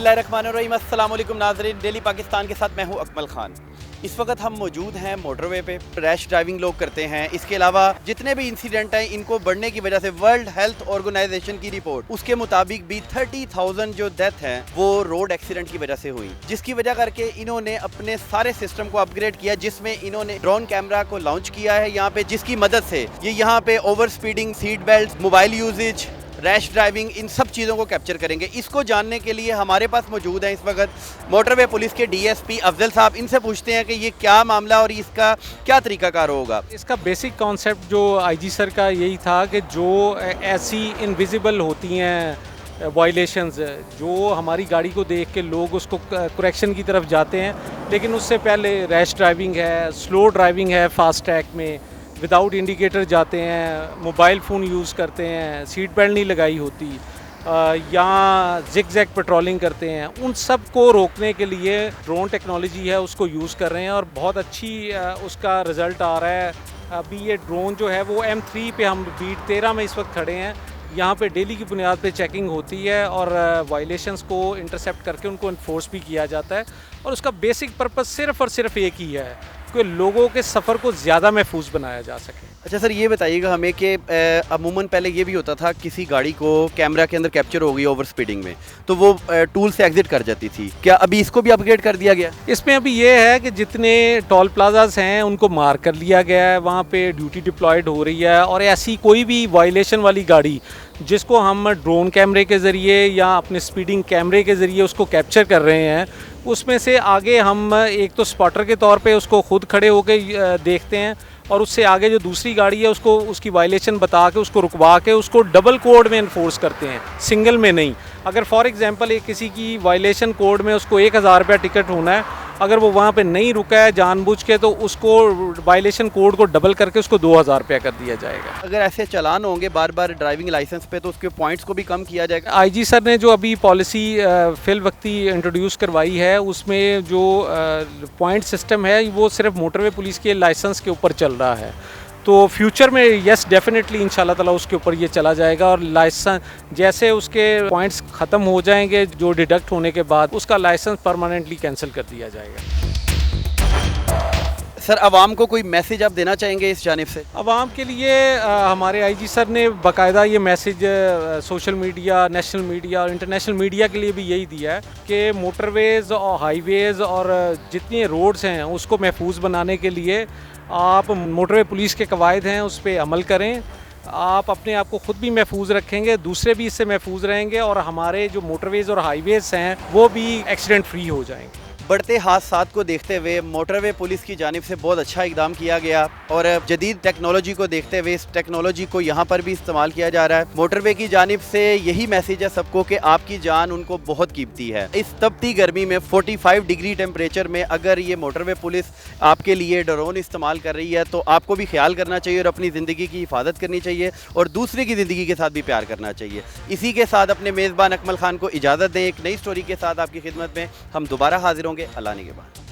बिस्मिल्लाहिर्रहमानिर्रहीम। अस्सलाम वालेकुम नाज़रीन, डेली पाकिस्तान के साथ मैं हूं अकमल खान। इस वक्त हम मौजूद हैं मोटरवे पे। रैश ड्राइविंग लोग करते हैं। इसके अलावा जितने भी इंसिडेंट हैं इनको बढ़ने की वजह से वर्ल्ड हेल्थ ऑर्गेनाइजेशन की रिपोर्ट उसके मुताबिक भी 30,000 जो डेथ हैं वो रोड एक्सीडेंट की वजह से हुई, जिसकी वजह करके इन्होंने अपने सारे सिस्टम को अपग्रेड किया, जिसमें इन्होंने ड्रोन कैमरा को लॉन्च किया है यहाँ पे, जिसकी मदद से ये यहाँ पे over speeding, seat belt, mobile usage, rash driving, इन सब चीज़ों को कैप्चर करेंगे। इसको जानने के लिए हमारे पास मौजूद हैं इस वक्त मोटरवे पुलिस के डीएसपी अफजल साहब। इनसे पूछते हैं कि ये क्या मामला और इसका क्या तरीकाकार होगा। इसका बेसिक कॉन्सेप्ट जो आईजी सर का यही था कि जो ऐसी इनविजिबल होती हैं वायलेशंस, जो हमारी गाड़ी को देख के लोग उसको करेक्शन की तरफ जाते हैं, लेकिन उससे पहले रैश ड्राइविंग है, स्लो ड्राइविंग है, फास्ट ट्रैक में विदाउट इंडिकेटर जाते हैं, मोबाइल फ़ोन यूज़ करते हैं, सीट बेल्ट नहीं लगाई होती, या जिग जैग पेट्रोलिंग करते हैं, उन सब को रोकने के लिए ड्रोन टेक्नोलॉजी है उसको यूज़ कर रहे हैं और बहुत अच्छी उसका रिज़ल्ट आ रहा है। अभी ये ड्रोन जो है वो M3 पे हम बीट 13 में इस वक्त खड़े हैं। यहाँ पे डेली की बुनियाद पे चेकिंग होती है और वायलेशंस को इंटरसेप्ट करके उनको इन्फोर्स भी किया जाता है, और उसका बेसिक पर्पस सिर्फ़ और सिर्फ एक ही है कि लोगों के सफ़र को ज़्यादा महफूज बनाया जा सके। अच्छा सर, ये बताइएगा हमें कि अमूमन पहले ये भी होता था, किसी गाड़ी को कैमरा के अंदर कैप्चर हो गई ओवर स्पीडिंग में तो वो टूल से एग्जिट कर जाती थी, क्या अभी इसको भी अपग्रेड कर दिया गया? इसमें अभी ये है कि जितने टोल प्लाजास हैं उनको मार्क कर लिया गया है, वहाँ पे ड्यूटी डिप्लॉयड हो रही है, और ऐसी कोई भी वायलेशन वाली गाड़ी जिसको हम ड्रोन कैमरे के ज़रिए या अपने स्पीडिंग कैमरे के ज़रिए उसको कैप्चर कर रहे हैं, उसमें से आगे हम एक तो स्पॉटर के तौर पे उसको खुद खड़े होकर देखते हैं, और उससे आगे जो दूसरी गाड़ी है उसको उसकी वायलेशन बता के उसको रुकवा के उसको डबल कोड में इन्फोर्स करते हैं, सिंगल में नहीं। अगर फॉर एग्जांपल एक किसी की वायलेशन कोड में उसको 1,000 रुपया टिकट होना है, अगर वो वहाँ पे नहीं रुका है जानबूझ के, तो उसको वायलेशन कोड को डबल करके उसको 2,000 रुपया कर दिया जाएगा। अगर ऐसे चालान होंगे बार बार ड्राइविंग लाइसेंस पे तो उसके पॉइंट्स को भी कम किया जाएगा। आईजी सर ने जो अभी पॉलिसी फिल वक्ती इंट्रोड्यूस करवाई है, उसमें जो पॉइंट सिस्टम है वो सिर्फ मोटरवे पुलिस के लाइसेंस के ऊपर चल रहा है। तो फ्यूचर में यस डेफिनेटली इंशाल्लाह ताला उसके ऊपर ये चला जाएगा, और लाइसेंस जैसे उसके पॉइंट्स ख़त्म हो जाएंगे जो डिडक्ट होने के बाद, उसका लाइसेंस परमानेंटली कैंसिल कर दिया जाएगा। सर, आवाम को कोई मैसेज आप देना चाहेंगे इस जानिब से? आवाम के लिए हमारे आईजी सर ने बाकायदा ये message social media, national media और इंटरनेशनल मीडिया के लिए भी यही दिया है कि मोटरवेज़ और हाईवेज़ और जितनी रोड्स हैं उसको महफूज बनाने के लिए आप मोटरवे पुलिस के कवायद हैं उस पर अमल करें। आप अपने आप को ख़ुद भी महफूज रखेंगे, दूसरे भी इससे महफूज रहेंगे, और हमारे जो मोटरवेज़ और हाईवेज़ हैं वो भी एक्सीडेंट फ्री हो जाएंगे। बढ़ते हादसात को देखते हुए मोटरवे पुलिस की जानिब से बहुत अच्छा इक़दाम किया गया, और जदीद टेक्नोलॉजी को देखते हुए इस टेक्नोलॉजी को यहाँ पर भी इस्तेमाल किया जा रहा है। मोटरवे की जानिब से यही मैसेज है सबको कि आपकी जान उनको बहुत कीमती है। इस तपती गर्मी में 45 डिग्री टेम्परेचर में अगर ये मोटरवे पुलिस आपके लिए ड्रोन इस्तेमाल कर रही है तो आपको भी ख्याल करना चाहिए और अपनी ज़िंदगी की हिफाजत करनी चाहिए और दूसरे की ज़िंदगी के साथ भी प्यार करना चाहिए। इसी के साथ अपने मेज़बान अकमल खान को इजाज़त दें। एक नई स्टोरी के साथ आपकी खिदमत में हम दोबारा हाजिर होंगे अल्लाह ने के बाद।